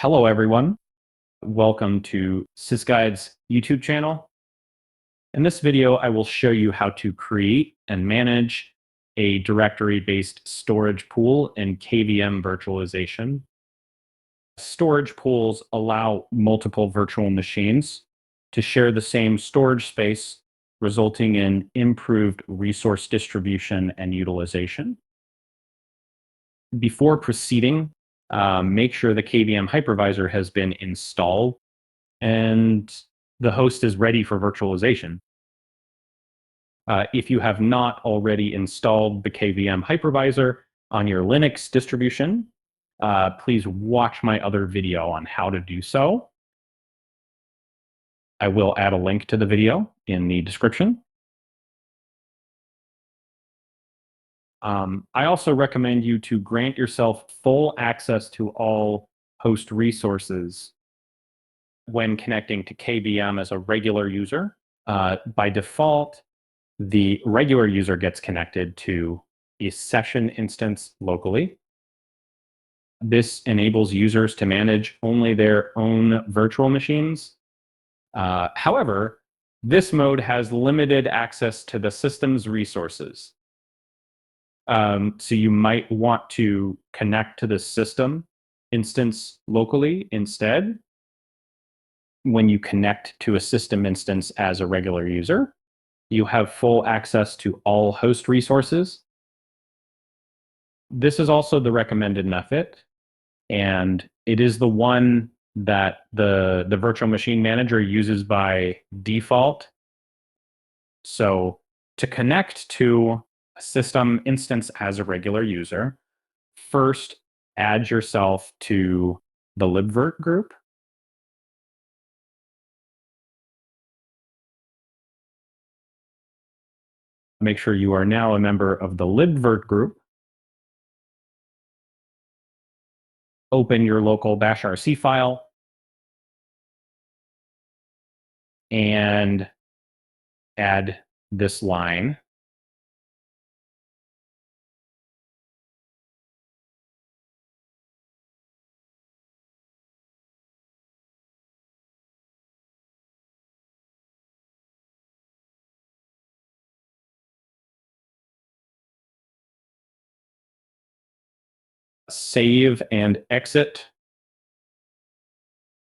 Hello, everyone. Welcome to SysGuide's YouTube channel. In this video, I will show you how to create and manage a directory-based storage pool in KVM virtualization. Storage pools allow multiple virtual machines to share the same storage space, resulting in improved resource distribution and utilization. Before proceeding, make sure the KVM hypervisor has been installed and the host is ready for virtualization. If you have not already installed the KVM hypervisor on your Linux distribution, please watch my other video on how to do so. I will add a link to the video in the description. I also recommend you to grant yourself full access to all host resources when connecting to KVM as a regular user. By default, the regular user gets connected to a session instance locally. This enables users to manage only their own virtual machines. However, this mode has limited access to the system's resources. So you might want to connect to the system instance locally instead when you connect to a system instance as a regular user. You have full access to all host resources. This is also the recommended method, and it is the one that the virtual machine manager uses by default. So to connect to a system instance as a regular user, first add yourself to the libvirt group. Make sure you are now a member of the libvirt group. Open your local bashrc file and add this line. Save and exit.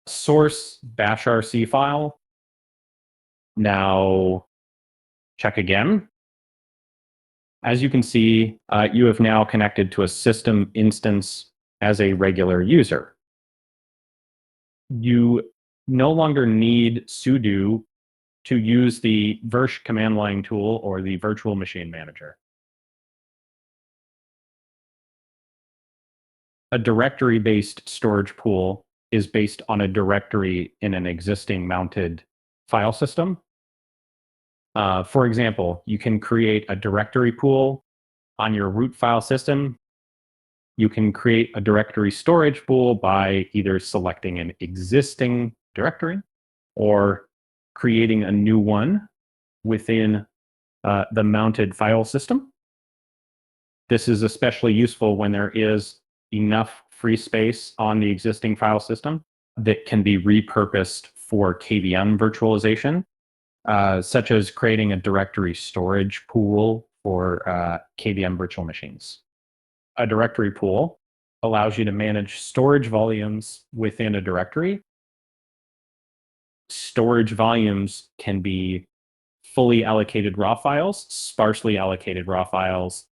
Source bashrc file. Now check again. As you can see, you have now connected to a system instance as a regular user. You no longer need sudo to use the virt command line tool or the virtual machine manager. A directory-based storage pool is based on a directory in an existing mounted file system. For example, you can create a directory pool on your root file system. You can create a directory storage pool by either selecting an existing directory or creating a new one within the mounted file system. This is especially useful when there is enough free space on the existing file system that can be repurposed for KVM virtualization, such as creating a directory storage pool for KVM virtual machines. A directory pool allows you to manage storage volumes within a directory. Storage volumes can be fully allocated raw files, sparsely allocated raw files,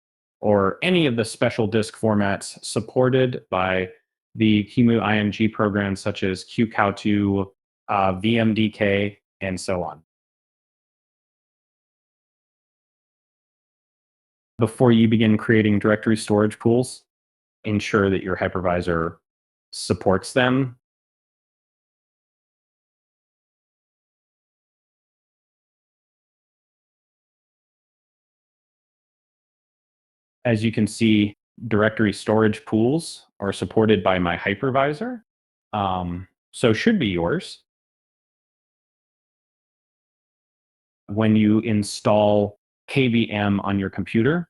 or any of the special disk formats supported by the qemu-img programs such as qcow2, vmdk, and so on. Before you begin creating directory storage pools, ensure that your hypervisor supports them. As you can see, directory storage pools are supported by my hypervisor, so should be yours. When you install KVM on your computer,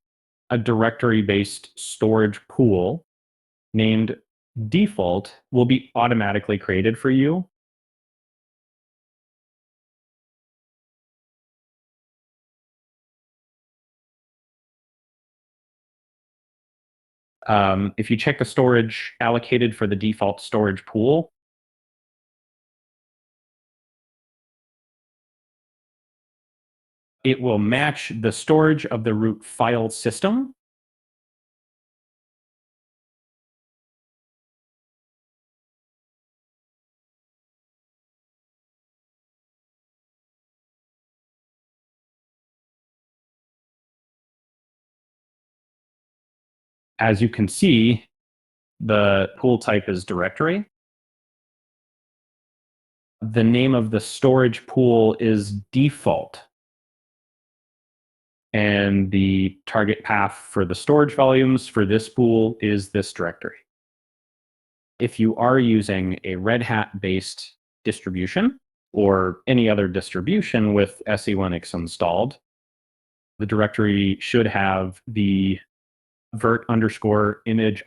a directory-based storage pool named default will be automatically created for you. If you check the storage allocated for the default storage pool, it will match the storage of the root file system. As you can see, the pool type is directory. The name of the storage pool is default. And the target path for the storage volumes for this pool is this directory. If you are using a Red Hat-based distribution or any other distribution with SE Linux installed, the directory should have the virt-img_t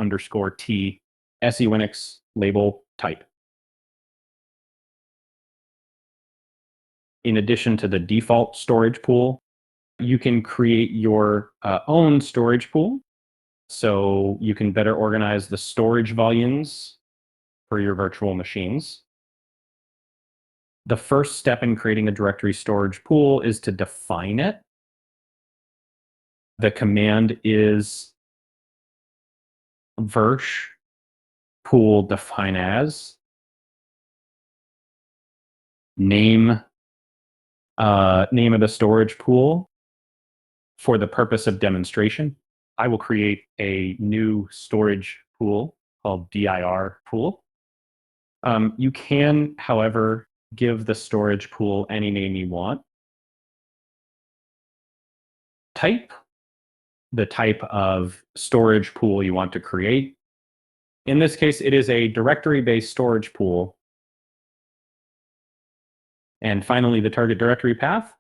SE Linux label type. In addition to the default storage pool, you can create your own storage pool, so you can better organize the storage volumes for your virtual machines. The first step in creating a directory storage pool is to define it. The command is virsh pool define as name of the storage pool. For the purpose of demonstration, I will create a new storage pool called dir pool. You can, however, give the storage pool any name you want. Type the type of storage pool you want to create. In this case, it is a directory-based storage pool. And finally, the target directory path.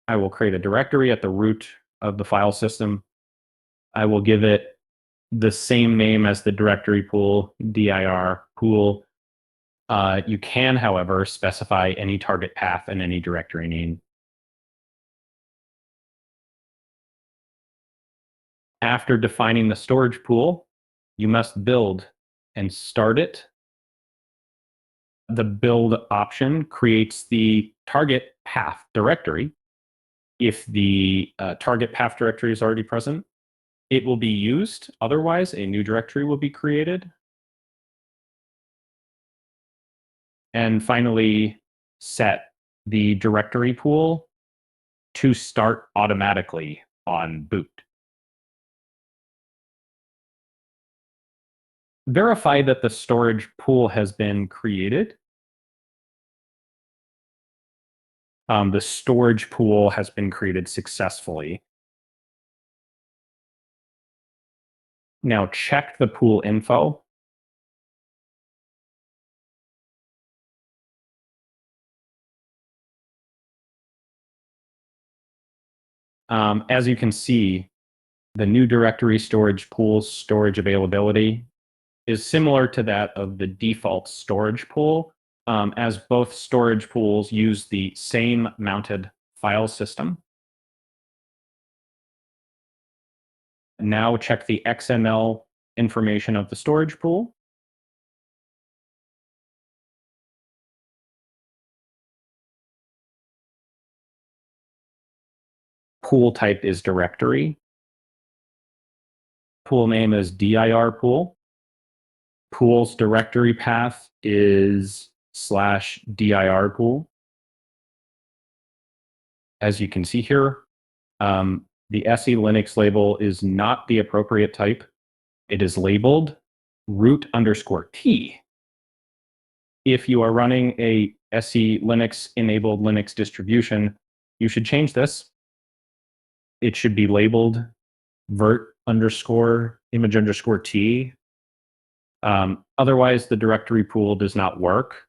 I will create a directory at the root of the file system. I will give it the same name as the directory pool, dir pool. You can, however, specify any target path and any directory name. After defining the storage pool, you must build and start it. The build option creates the target path directory. If the target path directory is already present, it will be used. Otherwise, a new directory will be created. And finally, set the directory pool to start automatically on boot. Verify that the storage pool has been created. The storage pool has been created successfully. Now check the pool info. As you can see, the new directory storage pool's storage availability is similar to that of the default storage pool, as both storage pools use the same mounted file system. Now check the XML information of the storage pool. Pool type is directory. Pool name is dir pool. Pool's directory path is /dir pool. As you can see here, the SE Linux label is not the appropriate type. It is labeled root_t. If you are running a SE Linux enabled Linux distribution, you should change this. It should be labeled virt_img_t. Otherwise, the directory pool does not work.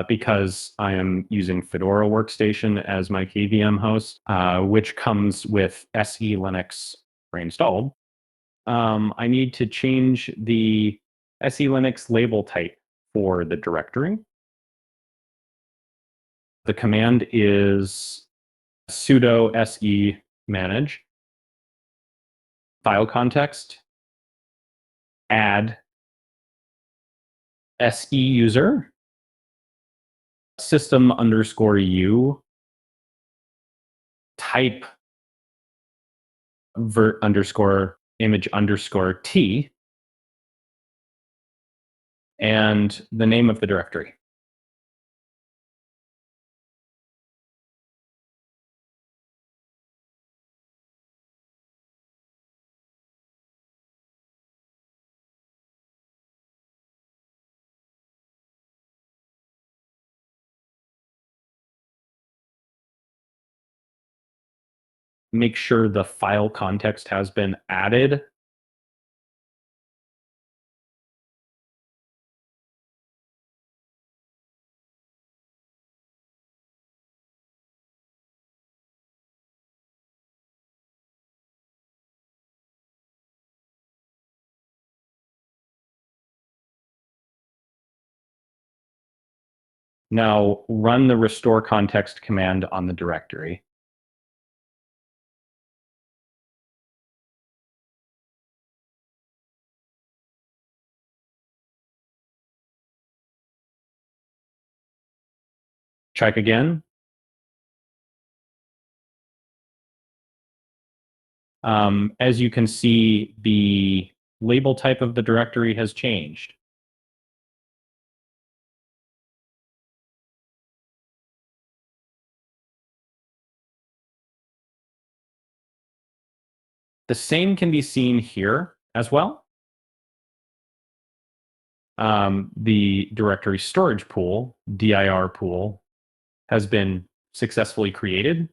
Because I am using Fedora Workstation as my KVM host, which comes with SE Linux pre-installed. I need to change the SE Linux label type for the directory. The command is sudo se manage file context add se user system underscore u type virt underscore image underscore t and the name of the directory. Make sure the file context has been added. Now run the restore context command on the directory. Check again. As you can see, the label type of the directory has changed. The same can be seen here as well. The directory storage pool, dir pool, has been successfully created.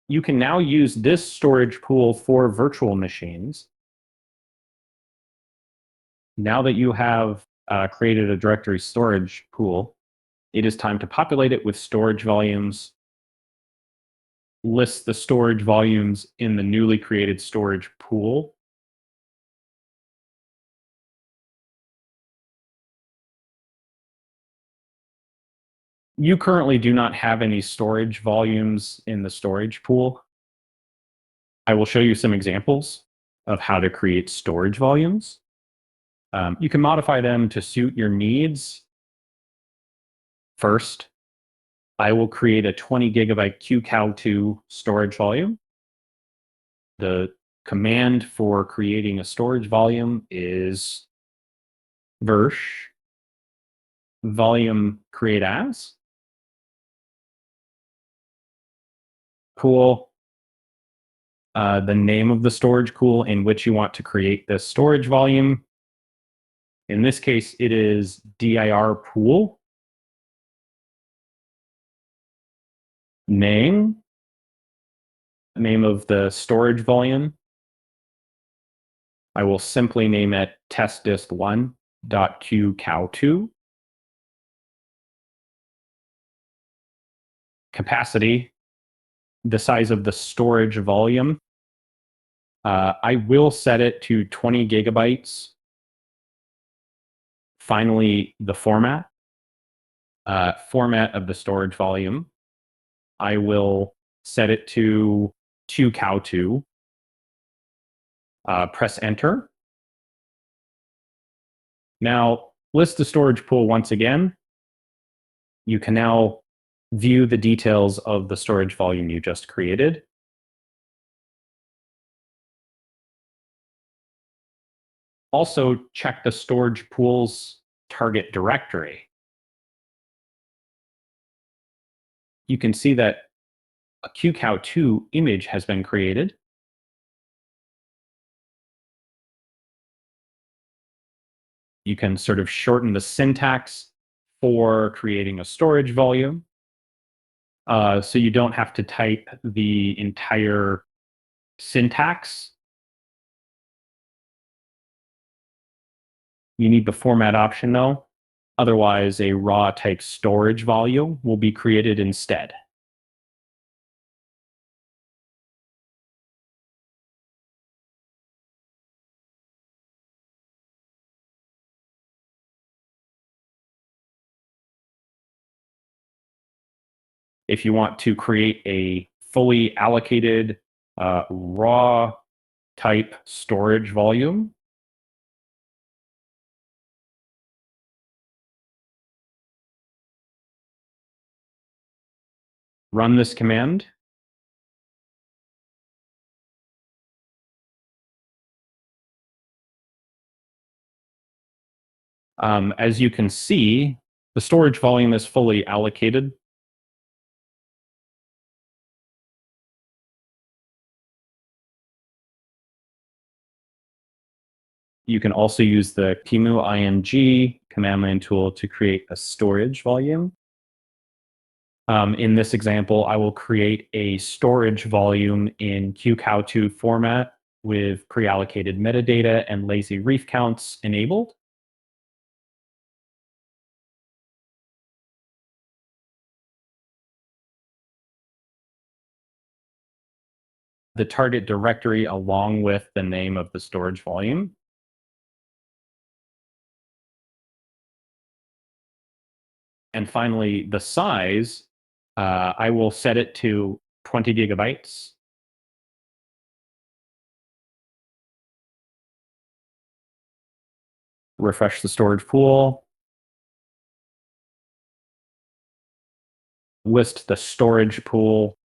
You can now use this storage pool for virtual machines. Now that you have created a directory storage pool, it is time to populate it with storage volumes, list the storage volumes in the newly created storage pool. You currently do not have any storage volumes in the storage pool. I will show you some examples of how to create storage volumes. You can modify them to suit your needs. First, I will create a 20 gigabyte qemu-img storage volume. The command for creating a storage volume is virt volume create as pool, the name of the storage pool in which you want to create this storage volume. In this case, it is dir pool. Name of the storage volume. I will simply name it testdist1.qcow2. Capacity, the size of the storage volume. I will set it to 20 gigabytes. Finally, the format. Format of the storage volume. I will set it to qcow2. Press enter. Now, list the storage pool once again. You can now view the details of the storage volume you just created. Also, check the storage pool's target directory. You can see that a qcow2 image has been created. You can sort of shorten the syntax for creating a storage volume. So you don't have to type the entire syntax. You need the format option though. Otherwise, a raw type storage volume will be created instead. If you want to create a fully allocated raw type storage volume, run this command. As you can see, the storage volume is fully allocated. You can also use the qemu-img command line tool to create a storage volume. In this example, I will create a storage volume in qcow2 format with pre-allocated metadata and lazy reef counts enabled. The target directory along with the name of the storage volume. And finally, the size, I will set it to 20 gigabytes. Refresh the storage pool. List the storage pool.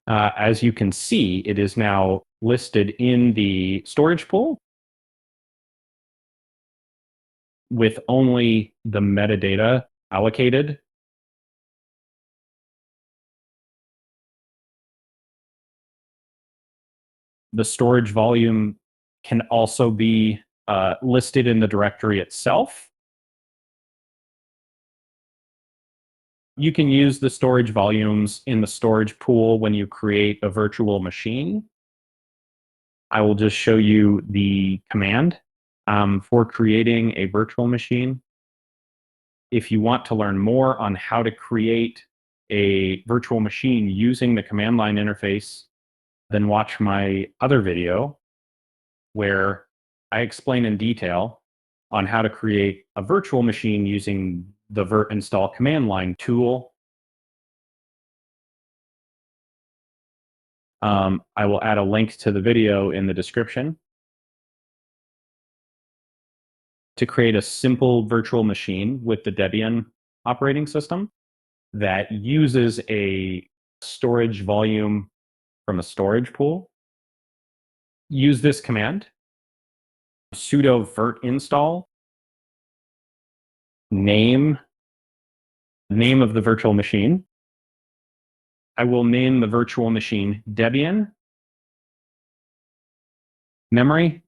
As you can see, it is now listed in the storage pool with only the metadata allocated. The storage volume can also be listed in the directory itself. You can use the storage volumes in the storage pool when you create a virtual machine. I will just show you the command for creating a virtual machine. If you want to learn more on how to create a virtual machine using the command line interface, then watch my other video where I explain in detail on how to create a virtual machine using the virt-install command line tool. I will add a link to the video in the description. To create a simple virtual machine with the Debian operating system that uses a storage volume from a storage pool, use this command, sudo virt-install, name of the virtual machine. I will name the virtual machine Debian. Memory,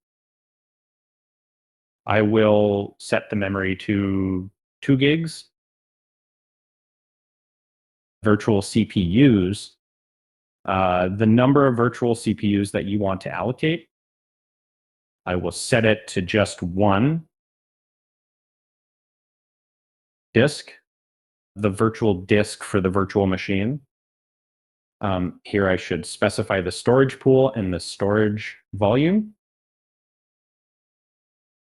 I will set the memory to 2 gigs. Virtual CPUs, the number of virtual CPUs that you want to allocate, I will set it to just 1 disk, the virtual disk for the virtual machine. Here I should specify the storage pool and the storage volume.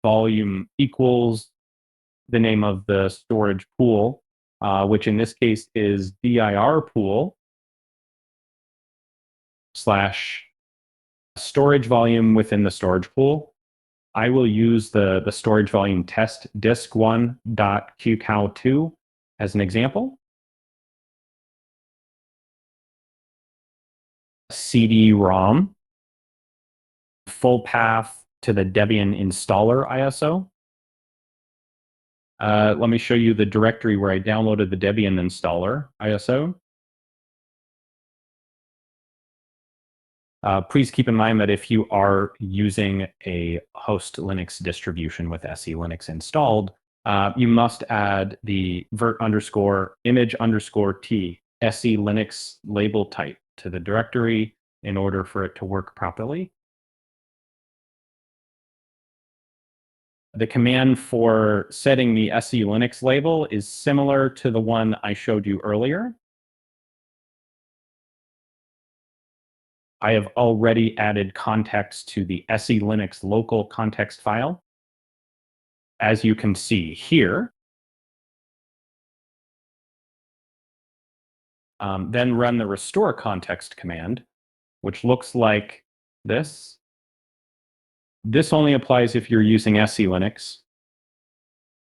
Volume equals the name of the storage pool, which in this case is dir pool / storage volume within the storage pool. I will use the storage volume test disk1.qcow2 as an example. CD-ROM, full path to the Debian installer ISO. Let me show you the directory where I downloaded the Debian installer ISO. Please keep in mind that if you are using a host Linux distribution with SE Linux installed, you must add the virt_image_t SE Linux label type to the directory in order for it to work properly. The command for setting the SE Linux label is similar to the one I showed you earlier. I have already added context to the SE Linux local context file. As you can see here, Then run the restore context command, which looks like this. This only applies if you're using SE Linux.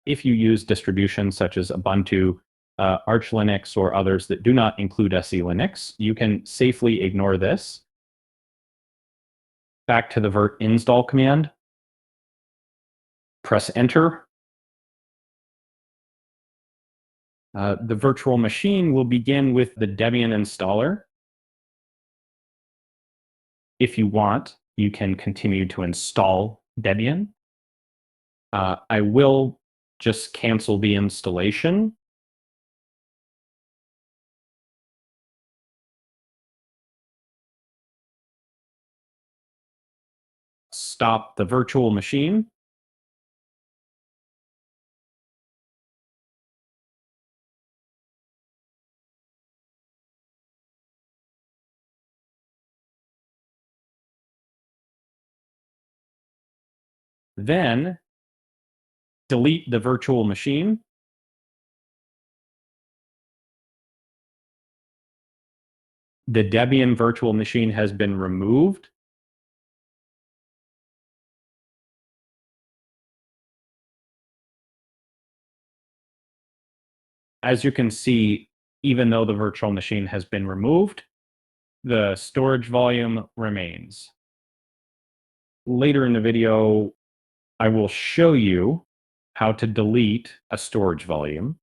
If you use distributions such as Ubuntu, Arch Linux, or others that do not include SE Linux, you can safely ignore this. Back to the virt-install command. Press enter. The virtual machine will begin with the Debian installer. If you want, you can continue to install Debian. I will just cancel the installation. Stop the virtual machine. Then delete the virtual machine. The Debian virtual machine has been removed. As you can see, even though the virtual machine has been removed, the storage volume remains. Later in the video, I will show you how to delete a storage volume.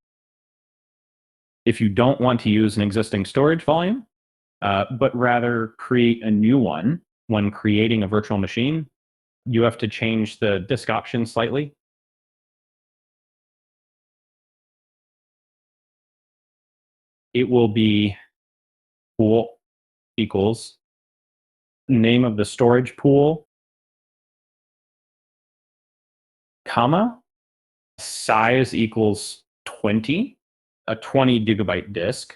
If you don't want to use an existing storage volume, but rather create a new one when creating a virtual machine, you have to change the disk option slightly. It will be pool equals name of the storage pool, comma, size equals 20, a 20 gigabyte disk,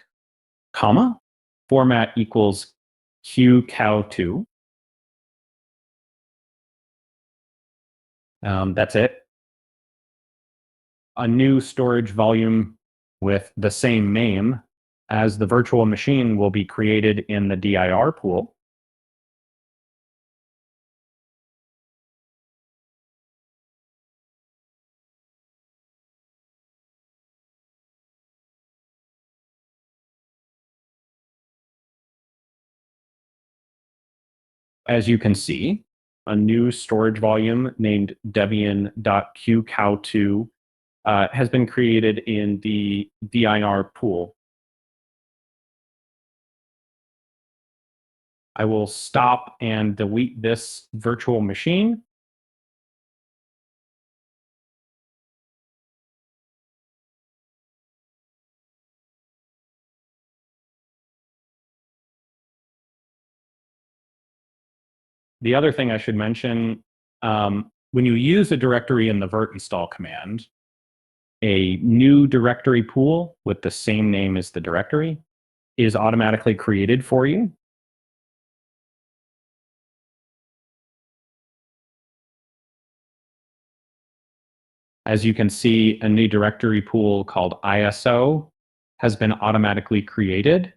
comma, format equals qcow2. That's it. A new storage volume with the same name as the virtual machine will be created in the dir pool. As you can see, a new storage volume named debian.qcow2 has been created in the dir pool. I will stop and delete this virtual machine. The other thing I should mention, when you use a directory in the virt-install command, a new directory pool with the same name as the directory is automatically created for you. As you can see, a new directory pool called ISO has been automatically created.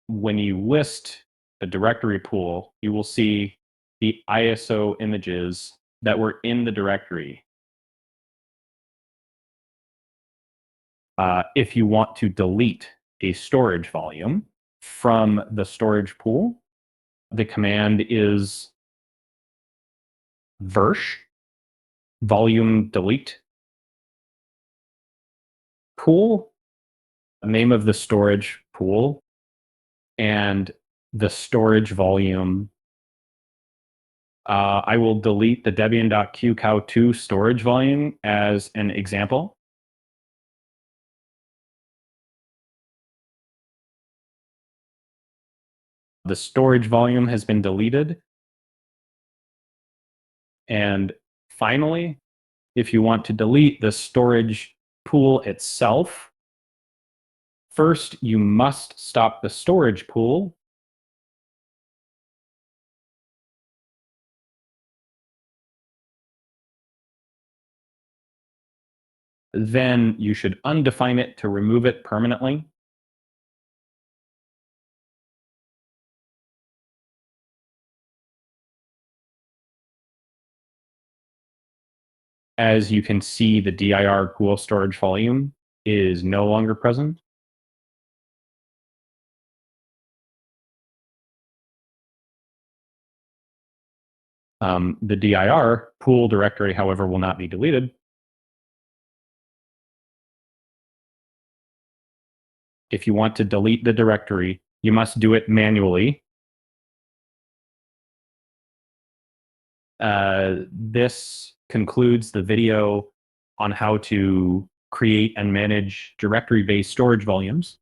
When you list the directory pool, you will see the ISO images that were in the directory. If you want to delete a storage volume from the storage pool, the command is virsh volume delete pool, name of the storage pool, and the storage volume. I will delete the debian.qcow2 storage volume as an example. The storage volume has been deleted. And finally, if you want to delete the storage pool itself, first you must stop the storage pool. then you should undefine it to remove it permanently. As you can see, the dir pool storage volume is no longer present. The dir pool directory, however, will not be deleted. If you want to delete the directory, you must do it manually. This concludes the video on how to create and manage directory-based storage volumes.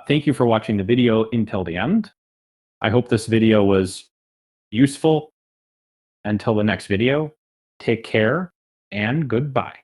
Thank you for watching the video until the end. I hope this video was useful. Until the next video, take care and goodbye.